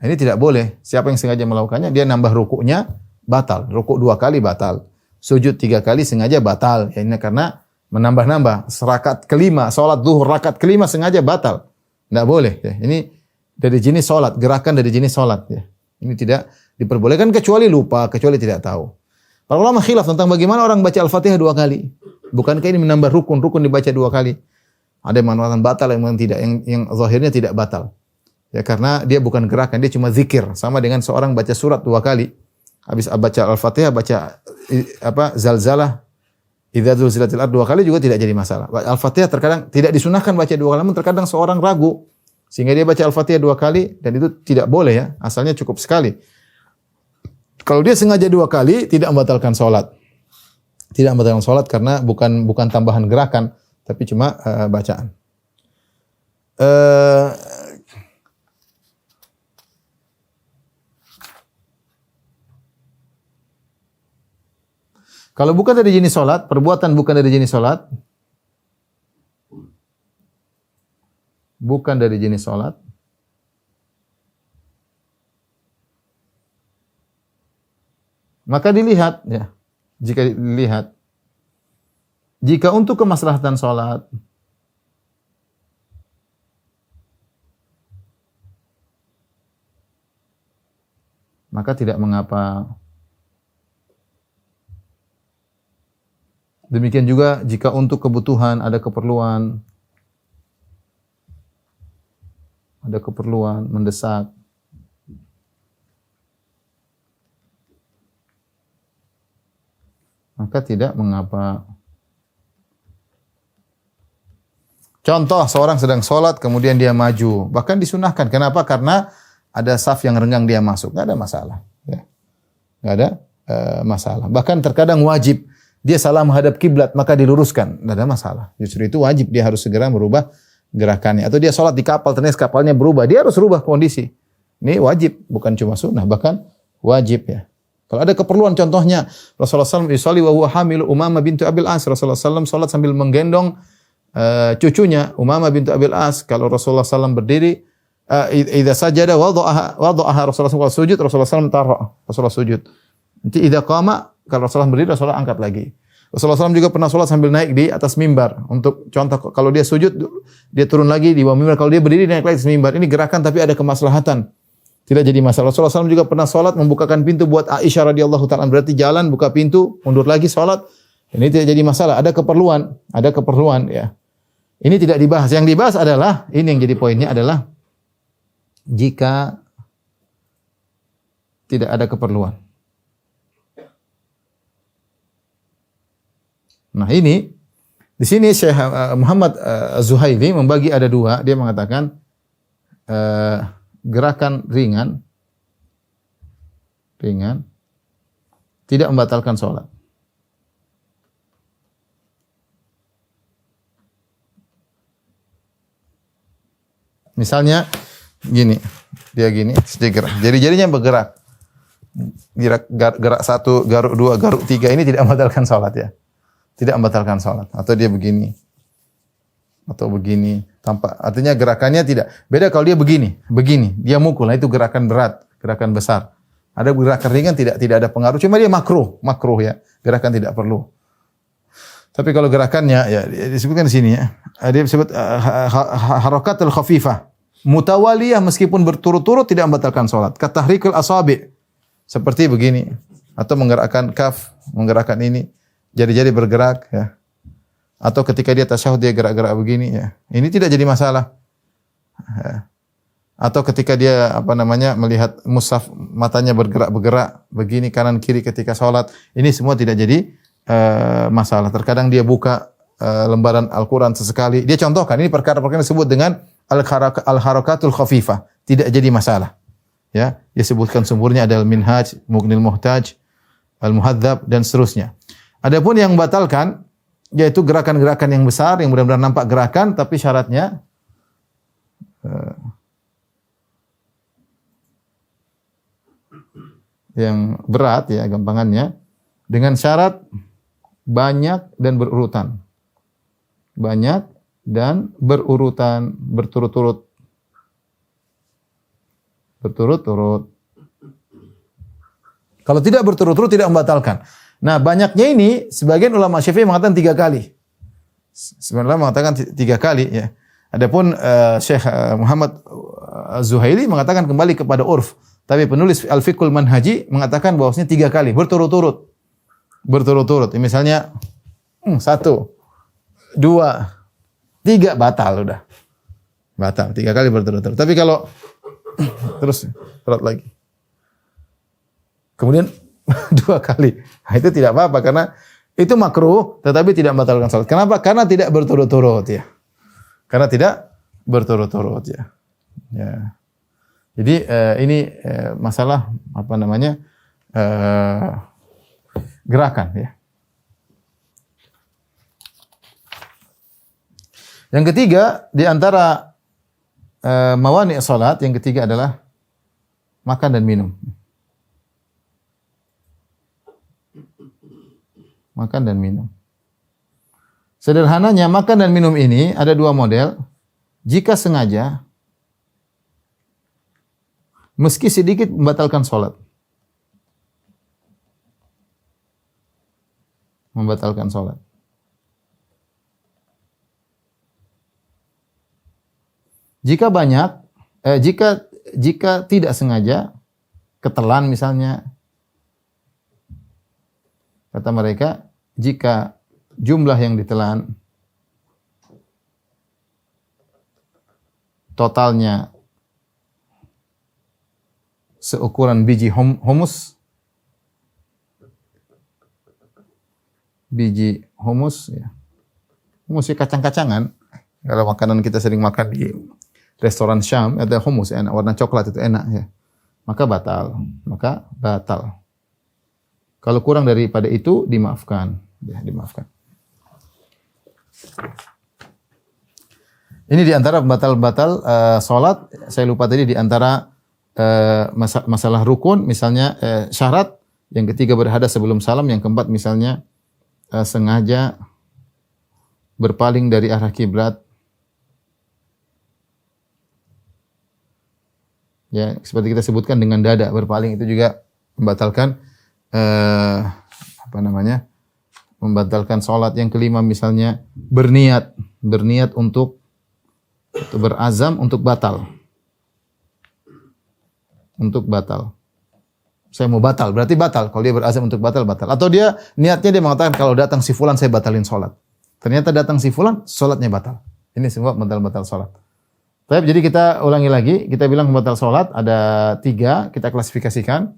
Ini tidak boleh. Siapa yang sengaja melakukannya, dia nambah rukuknya, batal. Rukuk 2 kali batal. Sujud 3 kali sengaja batal. Ya, ini karena menambah-nambah. Rakaat kelima, salat zuhur rakaat kelima sengaja batal. Tidak boleh. Ya. Ini dari jenis salat, gerakan dari jenis salat. Ya. Ini tidak diperbolehkan kecuali lupa, kecuali tidak tahu. Para ulama khilaf tentang bagaimana orang baca Al-Fatihah 2 kali. Bukankah ini menambah rukun dibaca 2 kali? Ada yang mengatakan batal, yang tidak, yang zahirnya tidak batal. Ya karena dia bukan gerakan, dia cuma zikir. Sama dengan seorang baca surat 2 kali. Habis baca Al-Fatihah, baca zalzalah, idza zulzilatil ard 2 kali juga tidak jadi masalah. Al-Fatihah terkadang tidak disunahkan baca 2 kali, namun terkadang seorang ragu sehingga dia baca Al-Fatihah 2 kali dan itu tidak boleh ya, asalnya cukup sekali. Kalau dia sengaja 2 kali tidak membatalkan salat. Tidak membatalkan salat karena bukan tambahan gerakan, tapi cuma bacaan. Kalau bukan dari jenis salat, perbuatan bukan dari jenis salat, bukan dari jenis salat, maka dilihat ya. Jika dilihat, jika untuk kemaslahatan salat, maka tidak mengapa. Demikian juga jika untuk kebutuhan, ada keperluan mendesak, maka tidak mengapa. Contoh, seorang sedang sholat, kemudian dia maju. Bahkan disunahkan. Kenapa? Karena ada saf yang renggang dia masuk, nggak ada masalah. Ya. Nggak ada masalah. Bahkan terkadang wajib dia salah menghadap kiblat maka diluruskan, nggak ada masalah. Justru itu wajib, dia harus segera merubah gerakannya. Atau dia sholat di kapal, ternyata kapalnya berubah, dia harus rubah kondisi. Ini wajib, bukan cuma sunnah, bahkan wajib ya. Kalau ada keperluan, contohnya Rasulullah SAW yusalli wa huwa hamilu Umamah bintu Abil As. Rasulullah SAW sholat sambil menggendong cucunya Umamah bintu Abil As. Kalau Rasulullah SAW berdiri, idza sajada wada'aha Rasulullah SAW sujud, Rasulullah SAW taruh, Rasulullah sujud. Nanti idza qama, kalau Rasulullah berdiri, Rasulullah angkat lagi. Rasulullah SAW juga pernah sholat sambil naik di atas mimbar. Untuk contoh, kalau dia sujud, dia turun lagi di bawah mimbar. Kalau dia berdiri, dia naik lagi di mimbar. Ini gerakan tapi ada kemaslahatan. Tidak jadi masalah. Rasulullah SAW juga pernah sholat membukakan pintu buat Aisyah radhiyallahu ta'ala. Berarti jalan, buka pintu, mundur lagi sholat. Ini tidak jadi masalah. Ada keperluan ya. Ini tidak dibahas. Yang dibahas adalah, ini yang jadi poinnya adalah, jika tidak ada keperluan. Nah ini, di sini Syekh Muhammad Az-Zuhaili membagi ada dua. Dia mengatakan gerakan ringan tidak membatalkan sholat. Misalnya gini, dia gini, dia gerak. Jari-jarinya bergerak. Gerak satu, garuk dua, garuk tiga, ini tidak membatalkan sholat ya. Tidak membatalkan sholat. Atau dia begini. Atau begini. Tanpa, artinya gerakannya tidak. Beda kalau dia begini. Dia mukul. Nah itu gerakan berat. Gerakan besar. Ada gerakan ringan tidak ada pengaruh. Cuma dia makruh ya. Gerakan tidak perlu. Tapi kalau gerakannya, ya disebutkan di sini ya. Dia disebut harakatul khafifah. Mutawaliyah meskipun berturut-turut tidak membatalkan sholat. Katahrikul asabi. Seperti begini. Atau menggerakkan kaf. Menggerakkan ini. Jari-jari bergerak ya. Atau ketika dia tasyahud dia gerak-gerak begini ya. Ini tidak jadi masalah. Ya. Atau ketika dia melihat mushaf matanya bergerak-bergerak begini kanan kiri ketika sholat, ini semua tidak jadi masalah. Terkadang dia buka lembaran Al-Qur'an sesekali. Dia contohkan ini perkara-perkara disebut dengan al-harakatul khafifah, tidak jadi masalah. Ya, dia sebutkan sumbernya ada Al-Minhaj, Mughnil Muhtaj, Al-Muhadzab dan seterusnya. Adapun yang membatalkan yaitu gerakan-gerakan yang besar yang benar-benar nampak gerakan tapi syaratnya yang berat ya gampangannya dengan syarat banyak dan berurutan. Banyak dan berurutan, berturut-turut. Berturut-turut. Kalau tidak berturut-turut tidak membatalkan. Nah, banyaknya ini sebagian ulama Syafi'i mengatakan 3 kali. Sebenarnya mengatakan 3 kali ya. Adapun Syekh Muhammad Az-Zuhaili mengatakan kembali kepada urf. Tapi penulis Al-Fiqhul Manhaji mengatakan bahwasanya 3 kali berturut-turut. Berturut-turut. Misalnya 1, 2, 3 batal udah. Batal 3 kali berturut-turut. Tapi kalau terus berat lagi. Kemudian 2 kali. Nah, itu tidak apa-apa karena itu makruh tetapi tidak membatalkan salat. Kenapa? Karena tidak berturut-turut ya. Karena tidak berturut-turut ya. Ya. Jadi ini masalah gerakan ya. Yang ketiga di antara mawani' salat, yang ketiga adalah makan dan minum. Makan dan minum. Sederhananya makan dan minum ini ada 2 model. Jika sengaja, meski sedikit membatalkan sholat. Membatalkan sholat. Jika banyak, jika tidak sengaja, ketelan misalnya, kata mereka, jika jumlah yang ditelan totalnya seukuran biji humus, ya. Humus kacang-kacangan. Kalau makanan kita sering makan di restoran Syam, ada hummus enak, warna coklat itu enak ya. Maka batal. Kalau kurang daripada itu dimaafkan, ya, dimaafkan. Ini di antara pembatal-pembatal salat. Saya lupa tadi di antara masalah rukun, misalnya syarat, yang ketiga berhadas sebelum salam, yang keempat misalnya sengaja berpaling dari arah kiblat. Ya, seperti kita sebutkan dengan dada berpaling itu juga membatalkan membatalkan salat. Yang kelima misalnya berniat untuk berazam untuk batal. Untuk batal. Saya mau batal, berarti batal. Kalau dia berazam untuk batal. Atau dia niatnya dia mengatakan kalau datang si fulan saya batalin salat. Ternyata datang si fulan, salatnya batal. Ini semua batal salat. Baik, jadi kita ulangi lagi. Kita bilang pembatal salat ada 3, kita klasifikasikan.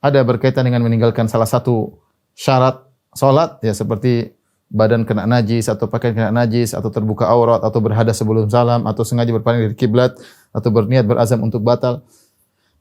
Ada berkaitan dengan meninggalkan salah satu syarat salat, ya seperti badan kena najis, atau pakaian kena najis, atau terbuka aurat, atau berhadas sebelum salam, atau sengaja berpaling dari kiblat, atau berniat berazam untuk batal.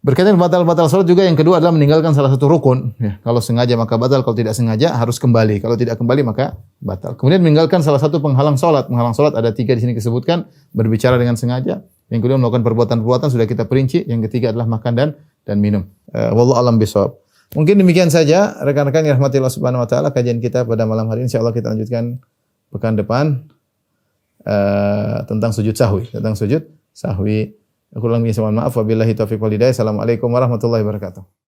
Berkaitan batal salat juga yang kedua adalah meninggalkan salah satu rukun. Ya, kalau sengaja maka batal, kalau tidak sengaja harus kembali. Kalau tidak kembali maka batal. Kemudian meninggalkan salah satu penghalang salat. Penghalang salat ada 3 di sini disebutkan, berbicara dengan sengaja. Yang kedua melakukan perbuatan-perbuatan sudah kita perinci. Yang ketiga adalah makan dan minum. Wallahu a'lam bishawab. Mungkin demikian saja rekan-rekan yang rahmati Allah Subhanahu wa taala kajian kita pada malam hari ini. Insyaallah kita lanjutkan pekan depan tentang sujud sahwi. Aku ulangi, mohon maaf, wabillahi taufiq wal hidayah. Assalamualaikum warahmatullahi wabarakatuh.